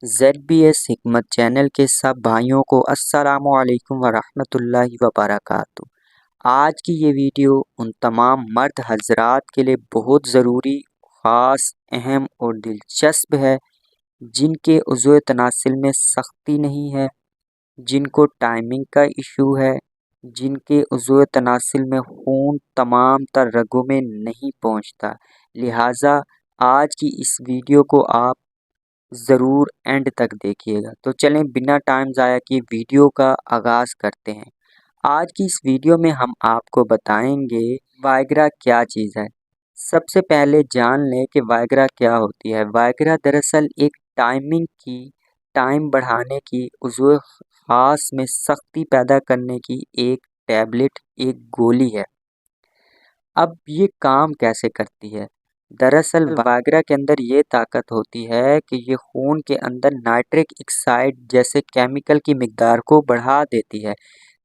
ZBS حکمت channel کے سب بھائیوں کو السلام علیکم ورحمۃ اللہ وبرکاتہ۔ آج کی یہ ویڈیو ان تمام مرد حضرات کے لیے بہت ضروری، خاص، اہم اور دلچسپ ہے جن کے عضو تناسل میں سختی نہیں ہے، جن کو ٹائمنگ کا ایشو ہے، جن کے عضو تناسل میں خون تمام تر رگوں میں نہیں پہنچتا۔ لہٰذا آج کی اس ویڈیو کو آپ ضرور اینڈ تک دیکھیے گا۔ تو چلیں بنا ٹائم ضائع کیے ویڈیو کا آغاز کرتے ہیں۔ آج کی اس ویڈیو میں ہم آپ کو بتائیں گے وائگرا کیا چیز ہے۔ سب سے پہلے جان لیں کہ وائگرا کیا ہوتی ہے۔ وائگرا دراصل ایک ٹائم بڑھانے کی، عضو خاص میں سختی پیدا کرنے کی ایک ٹیبلٹ، ایک گولی ہے۔ اب یہ کام کیسے کرتی ہے؟ دراصل وائگرا کے اندر یہ طاقت ہوتی ہے کہ یہ خون کے اندر نائٹرک آکسائڈ جیسے کیمیکل کی مقدار کو بڑھا دیتی ہے۔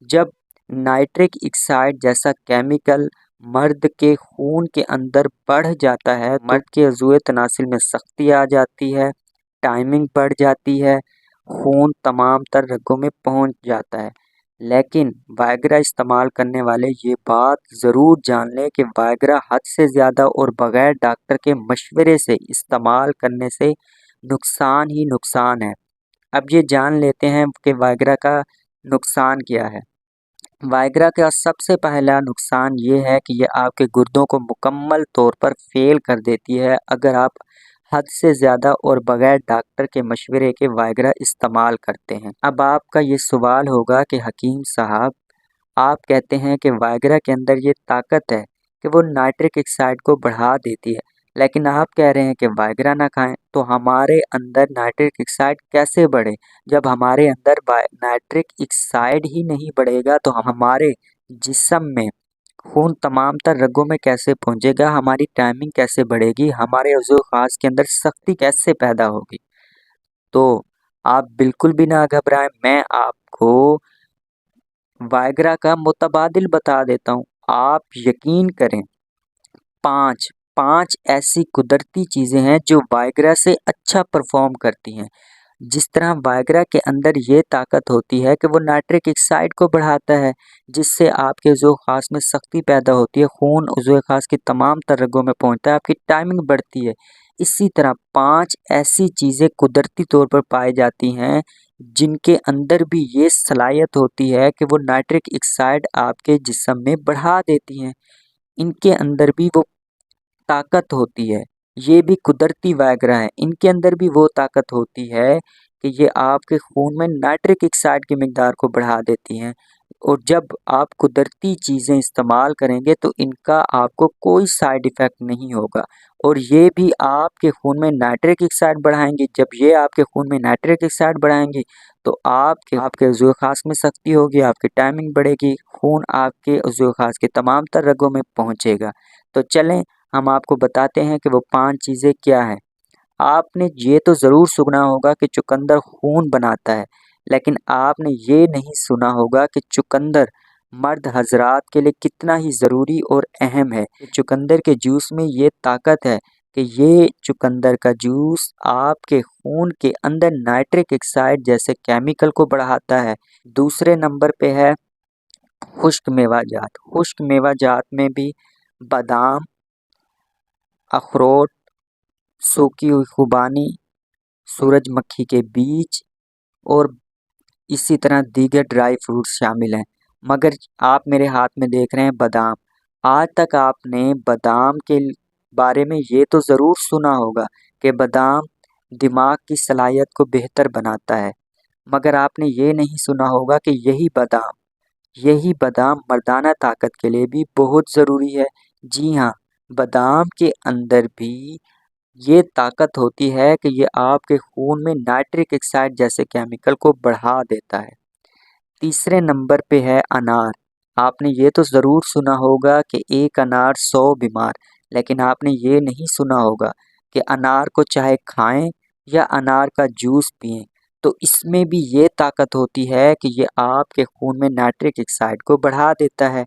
جب نائٹرک آکسائڈ جیسا کیمیکل مرد کے خون کے اندر بڑھ جاتا ہے، مرد کے عضو تناسل میں سختی آ جاتی ہے، ٹائمنگ بڑھ جاتی ہے، خون تمام تر رگوں میں پہنچ جاتا ہے۔ لیکن وائگرا استعمال کرنے والے یہ بات ضرور جان لیں کہ وائگرا حد سے زیادہ اور بغیر ڈاکٹر کے مشورے سے استعمال کرنے سے نقصان ہی نقصان ہے۔ اب یہ جان لیتے ہیں کہ وائگرا کا نقصان کیا ہے۔ وائگرا کا سب سے پہلا نقصان یہ ہے کہ یہ آپ کے گردوں کو مکمل طور پر فیل کر دیتی ہے اگر آپ حد سے زیادہ اور بغیر ڈاکٹر کے مشورے کے وائگرا استعمال کرتے ہیں۔ اب آپ کا یہ سوال ہوگا کہ حکیم صاحب، آپ کہتے ہیں کہ وائگرا کے اندر یہ طاقت ہے کہ وہ نائٹرک آکسائڈ کو بڑھا دیتی ہے، لیکن آپ کہہ رہے ہیں کہ وائگرا نہ کھائیں، تو ہمارے اندر نائٹرک آکسائڈ کیسے بڑھے؟ جب ہمارے اندر نائٹرک آکسائڈ ہی نہیں بڑھے گا تو ہمارے جسم میں خون تمام تر رگوں میں کیسے پہنچے گا؟ ہماری ٹائمنگ کیسے بڑھے گی؟ ہمارے عضو خاص کے اندر سختی کیسے پیدا ہوگی؟ تو آپ بالکل بھی نہ گھبرائیں، میں آپ کو وائگرا کا متبادل بتا دیتا ہوں، آپ یقین کریں۔ پانچ ایسی قدرتی چیزیں ہیں جو وائگرا سے اچھا پرفارم کرتی ہیں۔ جس طرح وائگرا کے اندر یہ طاقت ہوتی ہے کہ وہ نائٹرک آکسائڈ کو بڑھاتا ہے، جس سے آپ کے عضو خاص میں سختی پیدا ہوتی ہے، خون عضو خاص کی تمام تر رگوں میں پہنچتا ہے، آپ کی ٹائمنگ بڑھتی ہے۔ اسی طرح 5 ایسی چیزیں قدرتی طور پر پائی جاتی ہیں جن کے اندر بھی یہ صلاحیت ہوتی ہے کہ وہ نائٹرک آکسائڈ آپ کے جسم میں بڑھا دیتی ہیں۔ ان کے اندر بھی وہ طاقت ہوتی ہے، یہ بھی قدرتی وائگرا ہے، ان کے اندر بھی وہ طاقت ہوتی ہے کہ یہ آپ کے خون میں نائٹرک آکسائڈ کی مقدار کو بڑھا دیتی ہیں۔ اور جب آپ قدرتی چیزیں استعمال کریں گے تو ان کا آپ کو کوئی سائیڈ ایفیکٹ نہیں ہوگا، اور یہ بھی آپ کے خون میں نائٹرک آکسائڈ بڑھائیں گی۔ جب یہ آپ کے خون میں نائٹرک آکسائڈ بڑھائیں گی تو آپ کے عضو خاص میں سختی ہوگی، آپ کی ٹائمنگ بڑھے گی، خون آپ کے عضو خاص کے تمام تر رگوں میں پہنچے گا۔ تو چلیں ہم آپ کو بتاتے ہیں کہ وہ 5 چیزیں کیا ہیں۔ آپ نے یہ تو ضرور سنا ہوگا کہ چقندر خون بناتا ہے، لیکن آپ نے یہ نہیں سنا ہوگا کہ چقندر مرد حضرات کے لیے کتنا ہی ضروری اور اہم ہے۔ چقندر کے جوس میں یہ طاقت ہے کہ یہ چقندر کا جوس آپ کے خون کے اندر نائٹرک آکسائڈ جیسے کیمیکل کو بڑھاتا ہے۔ دوسرے نمبر پہ ہے خشک میوہ جات۔ خشک میوہ جات میں بھی بادام، اخروٹ، سوکی ہوئی خوبانی، سورج مکھی کے بیج اور اسی طرح دیگر ڈرائی فروٹس شامل ہیں۔ مگر آپ میرے ہاتھ میں دیکھ رہے ہیں بادام۔ آج تک آپ نے بادام کے بارے میں یہ تو ضرور سنا ہوگا کہ بادام دماغ کی صلاحیت کو بہتر بناتا ہے، مگر آپ نے یہ نہیں سنا ہوگا کہ یہی بادام مردانہ طاقت کے لیے بھی بہت ضروری ہے۔ جی ہاں، بادام کے اندر بھی یہ طاقت ہوتی ہے کہ یہ آپ کے خون میں نائٹرک آکسائڈ جیسے کیمیکل کو بڑھا دیتا ہے۔ تیسرے نمبر پہ ہے انار۔ آپ نے یہ تو ضرور سنا ہوگا کہ ایک انار 100 بیمار، لیکن آپ نے یہ نہیں سنا ہوگا کہ انار کو چاہے کھائیں یا انار کا جوس پئیں تو اس میں بھی یہ طاقت ہوتی ہے کہ یہ آپ کے خون میں نائٹرک آکسائڈ کو بڑھا دیتا ہے۔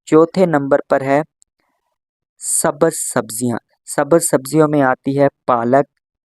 چوتھے نمبر پر ہے سبز سبزیاں۔ سبز سبزیوں میں آتی ہے پالک،